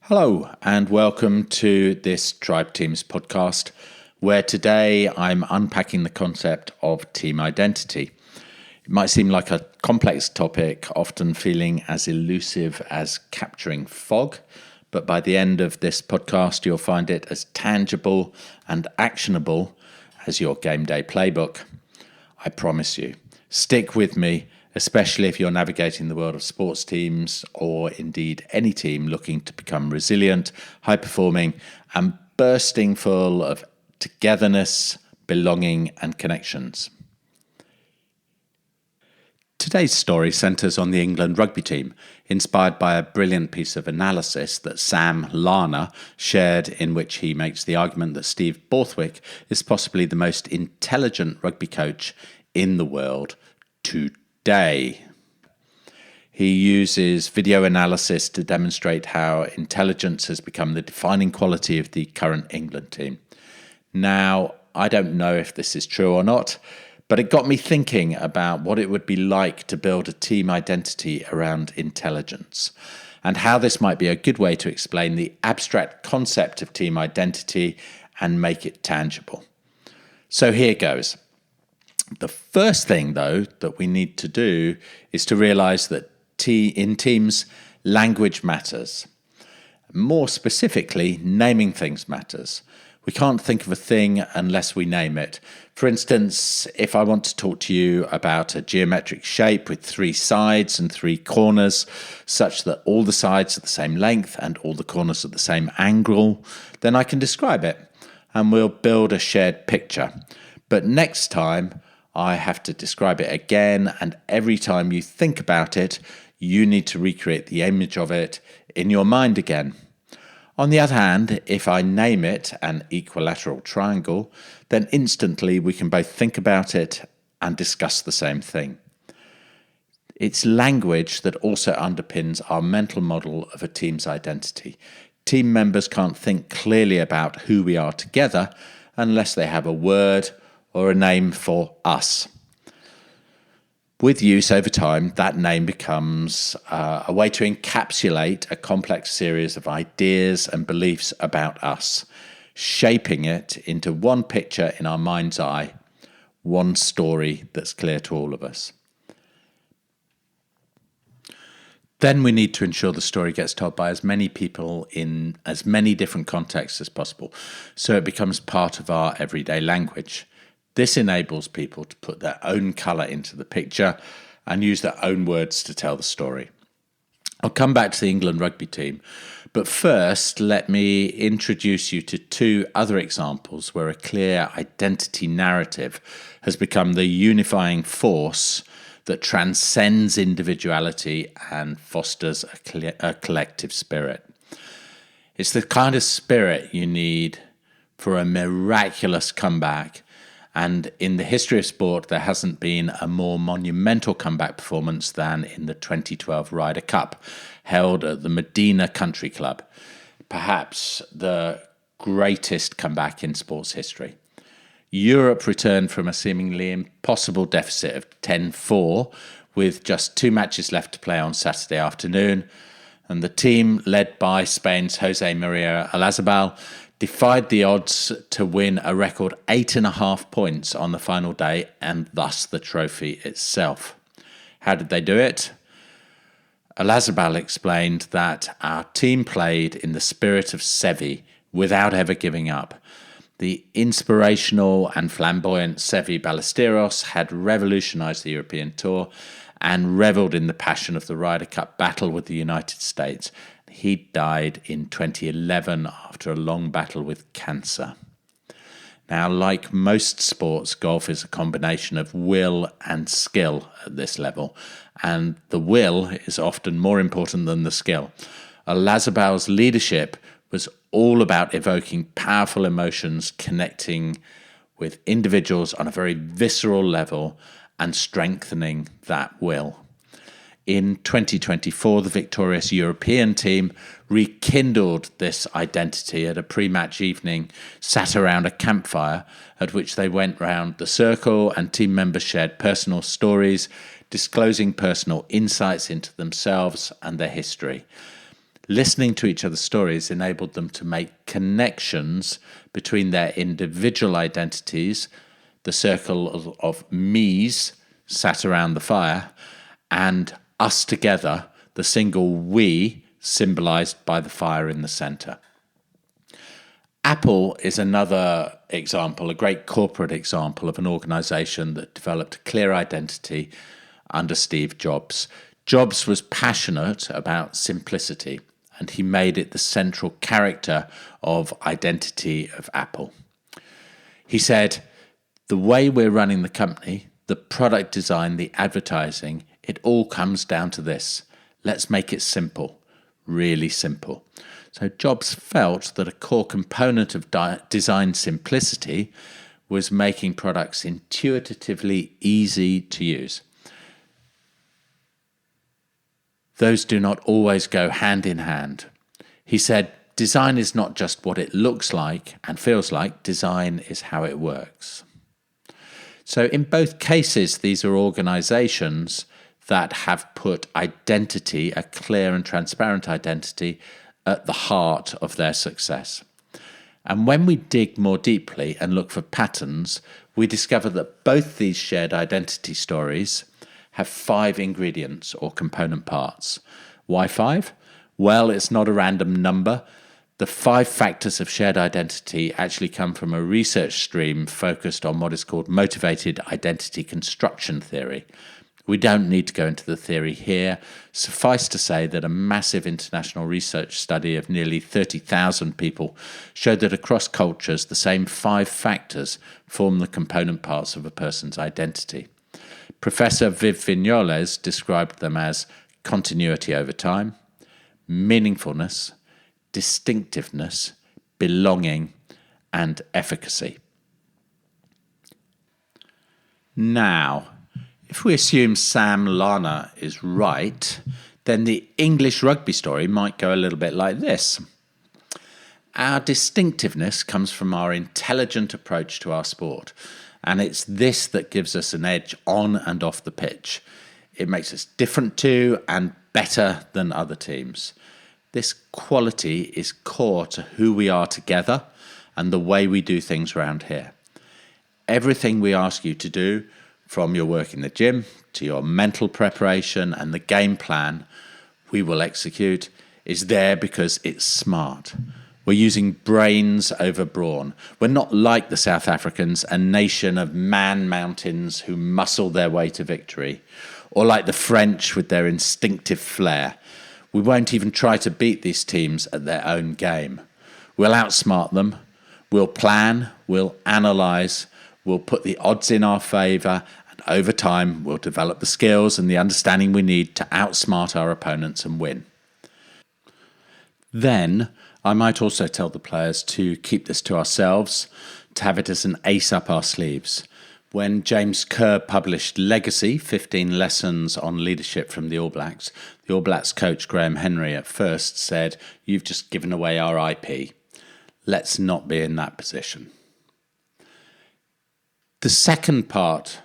Hello, and welcome to this Tribe Teams podcast, where today I'm unpacking the concept of team identity. It might seem like a complex topic, often feeling as elusive as capturing fog, but by the end of this podcast, you'll find it as tangible and actionable as your game day playbook. I promise you. Stick with me, especially if you're navigating the world of sports teams or indeed any team looking to become resilient, high-performing, and bursting full of togetherness, belonging, and connections. Today's story centres on the England rugby team, inspired by a brilliant piece of analysis that Sam Larner shared, in which he makes the argument that Steve Borthwick is possibly the most intelligent rugby coach in the world today. He uses video analysis to demonstrate how intelligence has become the defining quality of the current England team. Now, I don't know if this is true or not, but it got me thinking about what it would be like to build a team identity around intelligence, and how this might be a good way to explain the abstract concept of team identity and make it tangible. So here goes. The first thing, though, that we need to do is to realize that in teams, language matters. More specifically, naming things matters. We can't think of a thing unless we name it. For instance, if I want to talk to you about a geometric shape with 3 sides and 3 corners, such that all the sides are the same length and all the corners are the same angle, then I can describe it and we'll build a shared picture. But next time, I have to describe it again, and every time you think about it, you need to recreate the image of it in your mind again. On the other hand, if I name it an equilateral triangle, then instantly we can both think about it and discuss the same thing. It's language that also underpins our mental model of a team's identity. Team members can't think clearly about who we are together unless they have a word or a name for us. With use over time, that name becomes a way to encapsulate a complex series of ideas and beliefs about us, shaping it into one picture in our mind's eye, one story that's clear to all of us. Then we need to ensure the story gets told by as many people in as many different contexts as possible, so it becomes part of our everyday language. This enables people to put their own colour into the picture and use their own words to tell the story. I'll come back to the England rugby team, but first let me introduce you to 2 other examples where a clear identity narrative has become the unifying force that transcends individuality and fosters a collective spirit. It's the kind of spirit you need for a miraculous comeback. And in the history of sport, there hasn't been a more monumental comeback performance than in the 2012 Ryder Cup, held at the Medina Country Club, perhaps the greatest comeback in sports history. Europe returned from a seemingly impossible deficit of 10-4, with just 2 matches left to play on Saturday afternoon, and the team, led by Spain's Jose Maria Olazabal, defied the odds to win a record 8.5 points on the final day, and thus the trophy itself. How did they do it? Olazabal explained that our team played in the spirit of Sevi without ever giving up. The inspirational and flamboyant Sevi Ballesteros had revolutionised the European tour and revelled in the passion of the Ryder Cup battle with the United States. He died in 2011 after a long battle with cancer. Now, like most sports, golf is a combination of will and skill at this level, and the will is often more important than the skill. Olazabal's leadership was all about evoking powerful emotions, connecting with individuals on a very visceral level, and strengthening that will. In 2024, the victorious European team rekindled this identity at a pre-match evening, sat around a campfire at which they went round the circle, and team members shared personal stories, disclosing personal insights into themselves and their history. Listening to each other's stories enabled them to make connections between their individual identities, the circle of me's sat around the fire, and us together, the single we, symbolized by the fire in the center. Apple is another example, a great corporate example of an organization that developed a clear identity under Steve Jobs. Jobs was passionate about simplicity, and he made it the central character of identity of Apple. He said, the way we're running the company, the product design, the advertising, it all comes down to this. Let's make it simple, really simple. So Jobs felt that a core component of design simplicity was making products intuitively easy to use. Those do not always go hand in hand. He said, design is not just what it looks like and feels like, design is how it works. So in both cases, these are organizations that have put identity, a clear and transparent identity, at the heart of their success. And when we dig more deeply and look for patterns, we discover that both these shared identity stories have 5 ingredients or component parts. Why 5? Well, it's not a random number. The 5 factors of shared identity actually come from a research stream focused on what is called motivated identity construction theory. We don't need to go into the theory here. Suffice to say that a massive international research study of nearly 30,000 people showed that across cultures, the same 5 factors form the component parts of a person's identity. Professor Viv Vignoles described them as continuity over time, meaningfulness, distinctiveness, belonging, and efficacy. Now, if we assume Sam Lana is right, then the English rugby story might go a little bit like this. Our distinctiveness comes from our intelligent approach to our sport, and it's this that gives us an edge on and off the pitch. It makes us different to and better than other teams. This quality is core to who we are together and the way we do things around here. Everything we ask you to do, from your work in the gym to your mental preparation and the game plan we will execute, is there because it's smart. We're using brains over brawn. We're not like the South Africans, a nation of man-mountains who muscle their way to victory, or like the French with their instinctive flair. We won't even try to beat these teams at their own game. We'll outsmart them. We'll plan. We'll analyse. We'll put the odds in our favour. And over time, we'll develop the skills and the understanding we need to outsmart our opponents and win. Then, I might also tell the players to keep this to ourselves, to have it as an ace up our sleeves. When James Kerr published Legacy, 15 Lessons on Leadership from the All Blacks coach Graham Henry at first said, "You've just given away our IP. Let's not be in that position." The second part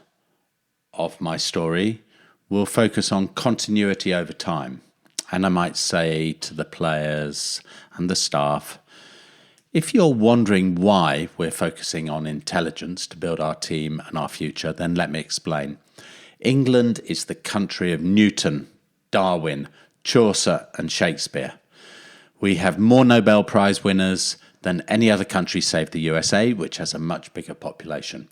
of my story will focus on continuity over time. And I might say to the players and the staff, if you're wondering why we're focusing on intelligence to build our team and our future, then let me explain. England is the country of Newton, Darwin, Chaucer and Shakespeare. We have more Nobel Prize winners than any other country save the USA, which has a much bigger population.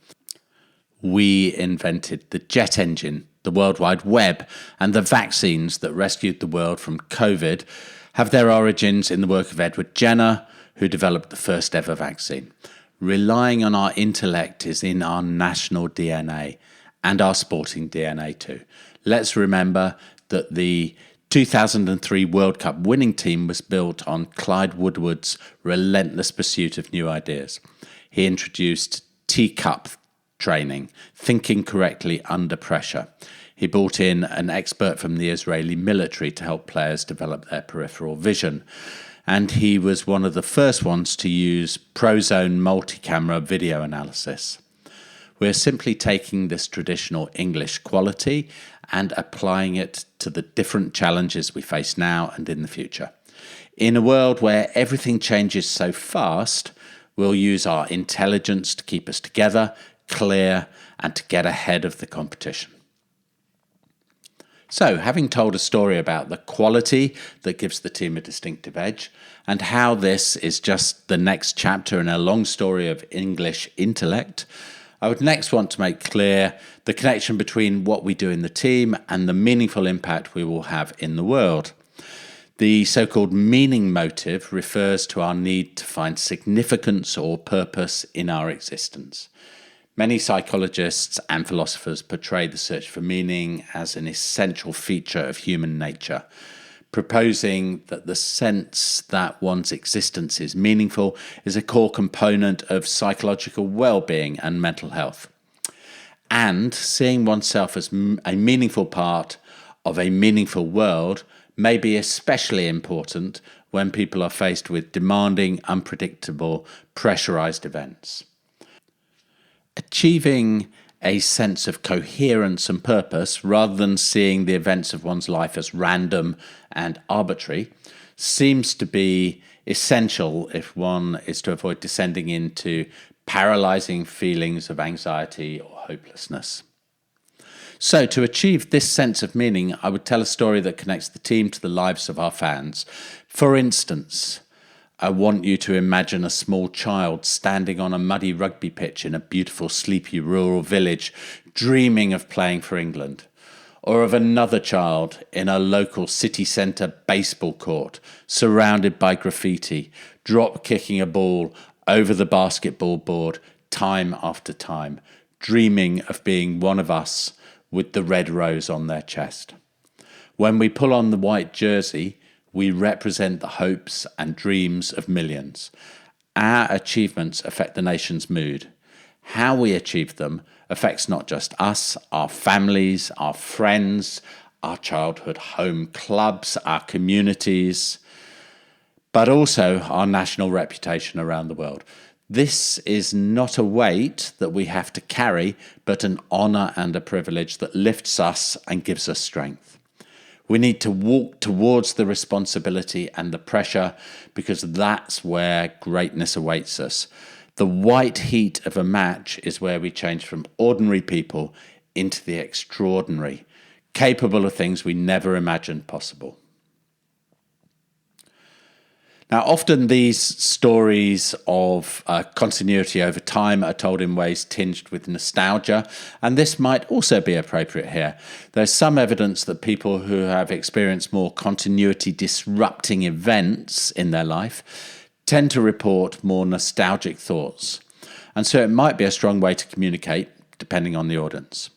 We invented the jet engine, the World Wide Web, and the vaccines that rescued the world from COVID have their origins in the work of Edward Jenner, who developed the first ever vaccine. Relying on our intellect is in our national DNA and our sporting DNA too. Let's remember that the 2003 World Cup winning team was built on Clyde Woodward's relentless pursuit of new ideas. He introduced teacup training, thinking correctly under pressure. He brought in an expert from the Israeli military to help players develop their peripheral vision. And he was one of the first ones to use ProZone multi-camera video analysis. We're simply taking this traditional English quality and applying it to the different challenges we face now and in the future. In a world where everything changes so fast, we'll use our intelligence to keep us together, clear, and to get ahead of the competition. So, having told a story about the quality that gives the team a distinctive edge, and how this is just the next chapter in a long story of English intellect, I would next want to make clear the connection between what we do in the team and the meaningful impact we will have in the world. The so-called meaning motive refers to our need to find significance or purpose in our existence. Many psychologists and philosophers portray the search for meaning as an essential feature of human nature, proposing that the sense that one's existence is meaningful is a core component of psychological well-being and mental health. And seeing oneself as a meaningful part of a meaningful world may be especially important when people are faced with demanding, unpredictable, pressurized events. Achieving a sense of coherence and purpose, rather than seeing the events of one's life as random and arbitrary, seems to be essential if one is to avoid descending into paralyzing feelings of anxiety or hopelessness. So, to achieve this sense of meaning, I would tell a story that connects the team to the lives of our fans. For instance, I want you to imagine a small child standing on a muddy rugby pitch in a beautiful, sleepy rural village, dreaming of playing for England. Or of another child in a local city centre baseball court, surrounded by graffiti, drop-kicking a ball over the basketball board time after time, dreaming of being one of us with the red rose on their chest. When we pull on the white jersey, we represent the hopes and dreams of millions. Our achievements affect the nation's mood. How we achieve them affects not just us, our families, our friends, our childhood home clubs, our communities, but also our national reputation around the world. This is not a weight that we have to carry, but an honour and a privilege that lifts us and gives us strength. We need to walk towards the responsibility and the pressure, because that's where greatness awaits us. The white heat of a match is where we change from ordinary people into the extraordinary, capable of things we never imagined possible. Now, often these stories of continuity over time are told in ways tinged with nostalgia, and this might also be appropriate here. There's some evidence that people who have experienced more continuity disrupting events in their life tend to report more nostalgic thoughts, and so it might be a strong way to communicate, depending on the audience.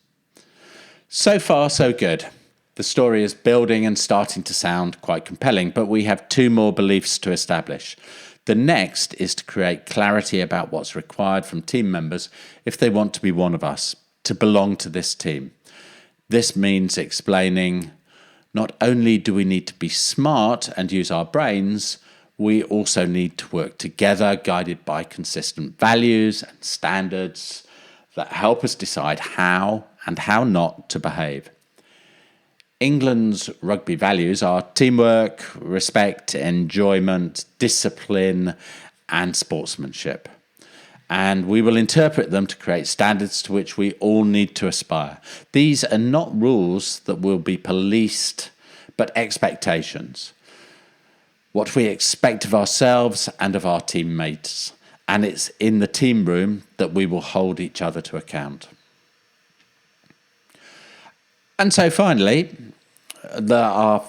So far, so good. The story is building and starting to sound quite compelling, but we have two more beliefs to establish. The next is to create clarity about what's required from team members if they want to be one of us, to belong to this team. This means explaining not only do we need to be smart and use our brains, we also need to work together, guided by consistent values and standards that help us decide how and how not to behave. England's rugby values are teamwork, respect, enjoyment, discipline, and sportsmanship. And we will interpret them to create standards to which we all need to aspire. These are not rules that will be policed, but expectations. What we expect of ourselves and of our teammates. And it's in the team room that we will hold each other to account. And so finally, our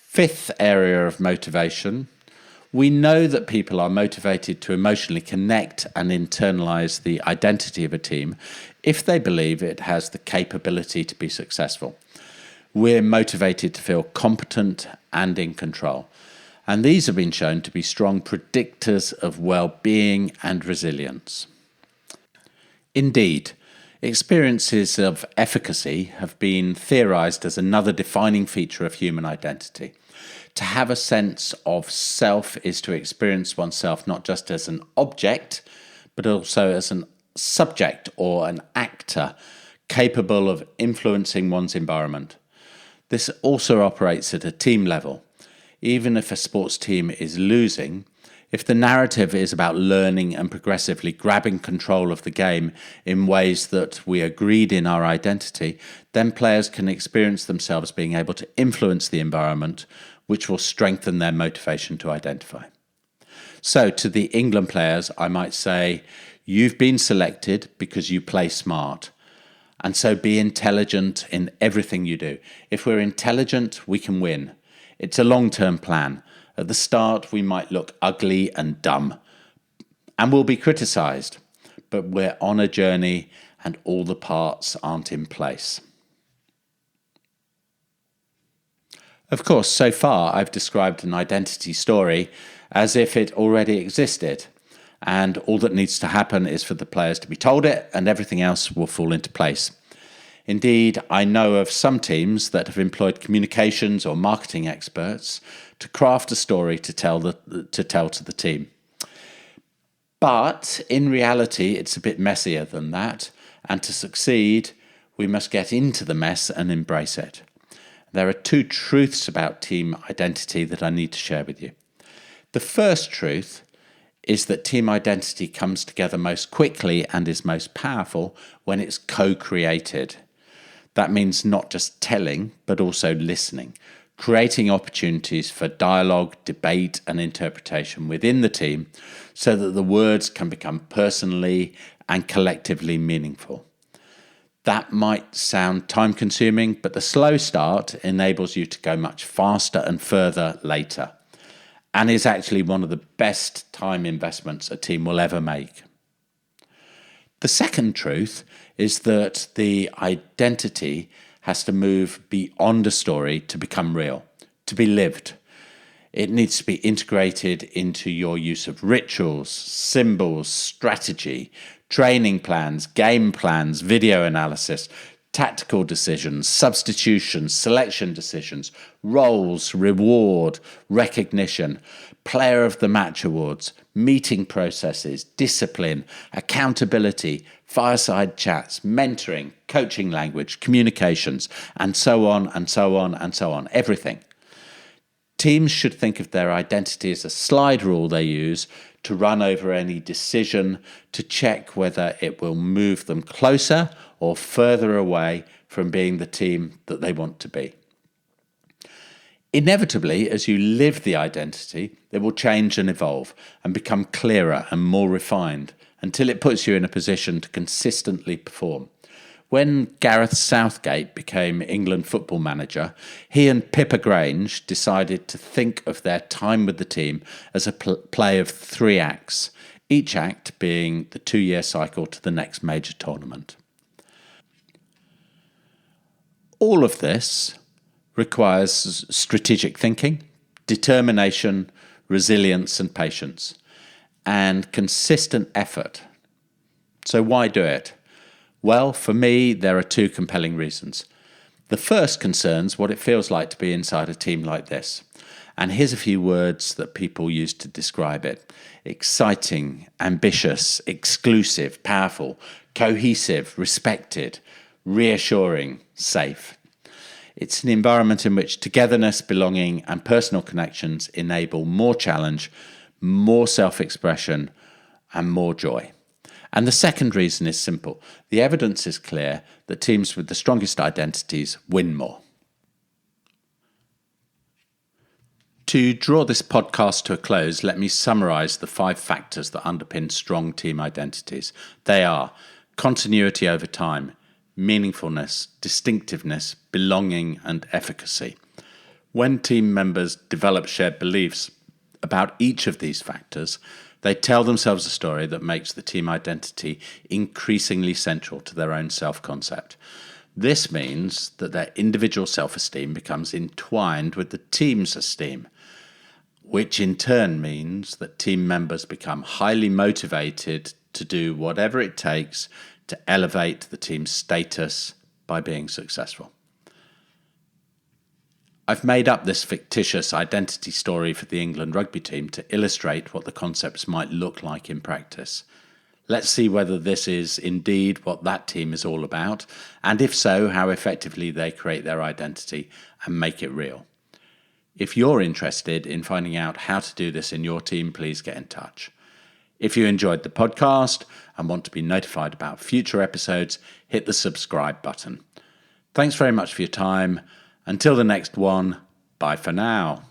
fifth area of motivation. We know that people are motivated to emotionally connect and internalize the identity of a team if they believe it has the capability to be successful. We're motivated to feel competent and in control. And these have been shown to be strong predictors of well-being and resilience. Indeed, experiences of efficacy have been theorized as another defining feature of human identity. To have a sense of self is to experience oneself not just as an object, but also as a subject or an actor capable of influencing one's environment. This also operates at a team level. Even if a sports team is losing, if the narrative is about learning and progressively grabbing control of the game in ways that we agreed in our identity, then players can experience themselves being able to influence the environment, which will strengthen their motivation to identify. So to the England players, I might say, you've been selected because you play smart. And so be intelligent in everything you do. If we're intelligent, we can win. It's a long-term plan. At the start, we might look ugly and dumb, and we'll be criticised, but we're on a journey and all the parts aren't in place. Of course, so far I've described an identity story as if it already existed, and all that needs to happen is for the players to be told it, and everything else will fall into place. Indeed, I know of some teams that have employed communications or marketing experts to craft a story to tell to the team. But in reality, it's a bit messier than that, and to succeed, we must get into the mess and embrace it. There are two truths about team identity that I need to share with you. The first truth is that team identity comes together most quickly and is most powerful when it's co-created. That means not just telling, but also listening, creating opportunities for dialogue, debate, and interpretation within the team so that the words can become personally and collectively meaningful. That might sound time-consuming, but the slow start enables you to go much faster and further later, and is actually one of the best time investments a team will ever make. The second truth is that the identity has to move beyond a story to become real, to be lived. It needs to be integrated into your use of rituals, symbols, strategy, training plans, game plans, video analysis, tactical decisions, substitutions, selection decisions, roles, reward, recognition, player of the match awards, meeting processes, discipline, accountability, fireside chats, mentoring, coaching language, communications, and so on and so on and so on, everything. Teams should think of their identity as a slide rule they use to run over any decision to check whether it will move them closer or further away from being the team that they want to be. Inevitably, as you live the identity, it will change and evolve and become clearer and more refined until it puts you in a position to consistently perform. When Gareth Southgate became England football manager, he and Pippa Grange decided to think of their time with the team as a play of 3 acts, each act being the 2-year cycle to the next major tournament. All of this requires strategic thinking, determination, resilience and patience, and consistent effort. So why do it? Well, for me, there are 2 compelling reasons. The first concerns what it feels like to be inside a team like this. And here's a few words that people use to describe it. Exciting, ambitious, exclusive, powerful, cohesive, respected, reassuring, safe. It's an environment in which togetherness, belonging, and personal connections enable more challenge, more self-expression, and more joy. And the second reason is simple. The evidence is clear that teams with the strongest identities win more. To draw this podcast to a close, let me summarise the 5 factors that underpin strong team identities. They are continuity over time, meaningfulness, distinctiveness, belonging, and efficacy. When team members develop shared beliefs about each of these factors, they tell themselves a story that makes the team identity increasingly central to their own self-concept. This means that their individual self-esteem becomes entwined with the team's esteem, which in turn means that team members become highly motivated to do whatever it takes to elevate the team's status by being successful. I've made up this fictitious identity story for the England rugby team to illustrate what the concepts might look like in practice. Let's see whether this is indeed what that team is all about, and if so, how effectively they create their identity and make it real. If you're interested in finding out how to do this in your team, please get in touch. If you enjoyed the podcast and want to be notified about future episodes, hit the subscribe button. Thanks very much for your time. Until the next one, bye for now.